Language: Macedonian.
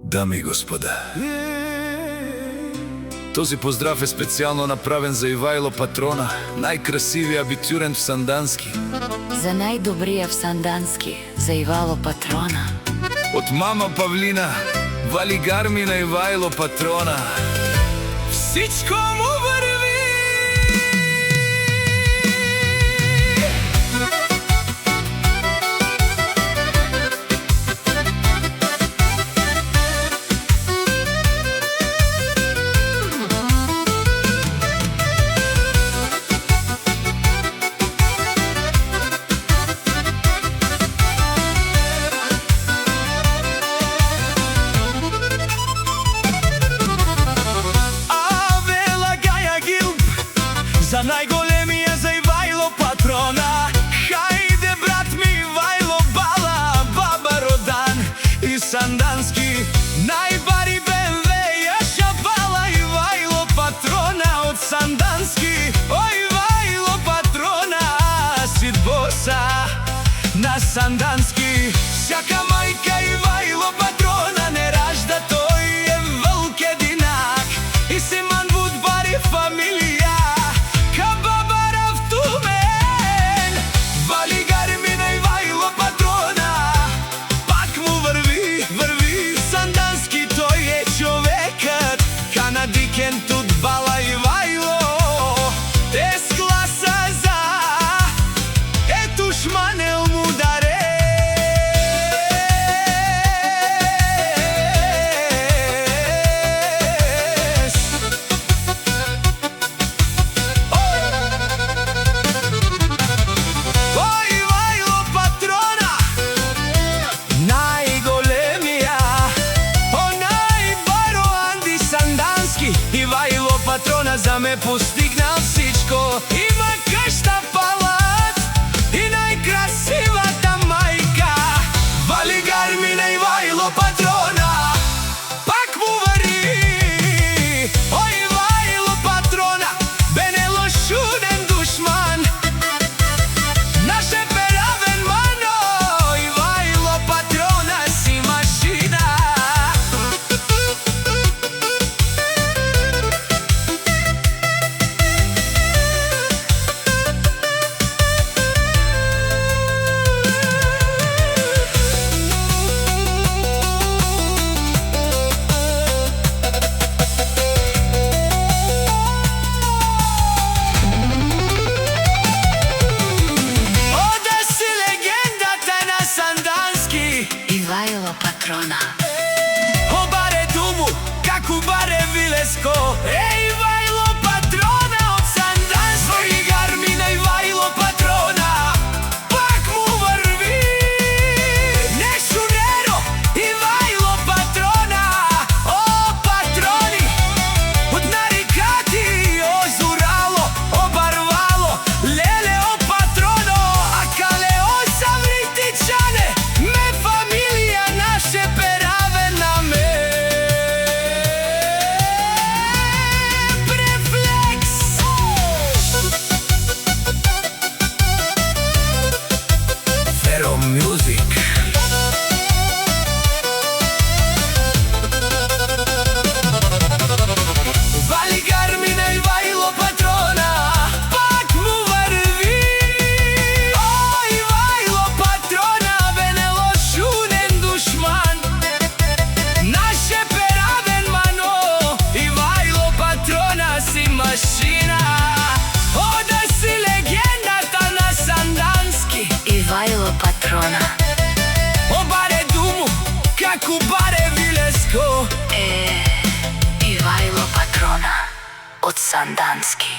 Дами и господа, този поздрав е специјално направен за Ивајло Патрона, најкрасивиот абитурент в Сандански. За најдобријав Сандански, за Ивајло Патрона. Од мама Павлина, вали гарми на Ивајло Патрона. Всичко му върви! За најголемија, за Ивајло Патрона. Хајде, брат ми, Ивајло Бала, баба Родан и Сандански. Најбари БМВ ја шапала Ивајло Патрона од Сандански. О, Ивајло Патрона, сит боса на Сандански. Сјака мајка Ивајло Патрона не ражда, тој е вълк единак. И се манвуд бари фамилија. Кентут Бала Ивајло, тез гласа за етушманел мударес. О, Ивајло Патрона, најголемија, о, најбаро Анди Сандански. Ивајло Патрона за ме постигнал всичко. Има къща, палат и најкрасивата мајка. Вали гарми на Ивајло Патрона, пак му вари. О, Ивајло Патрона, бе не лошуден душман. Наше перавен мано, Ивајло Патрона си машина. Ивајло Патрона. О, баре думу, како баре вилеско. Ивајло Патрона од Сандански. Вали гарми на Ивајло Патрона, пак му върви. Нешто неро, Ивајло Патрона. О, патрони, од нарикати, озурало, обарвало, леле, о патроно, а кале, о савритичане, ме фамилија наше пераве на ме. Префлекс. Феро Мюзик. Вали гарми на Ивајло Патрона, пак му върви. О, Ивајло Патрона, бе не лошуден душман. Наше перавен мано, Ивајло Патрона си машина. О, да си легендата на Сандански. Ивајло Патрона. О, баре думу, како баре вилеско. Ивајло Патрона од Сандански.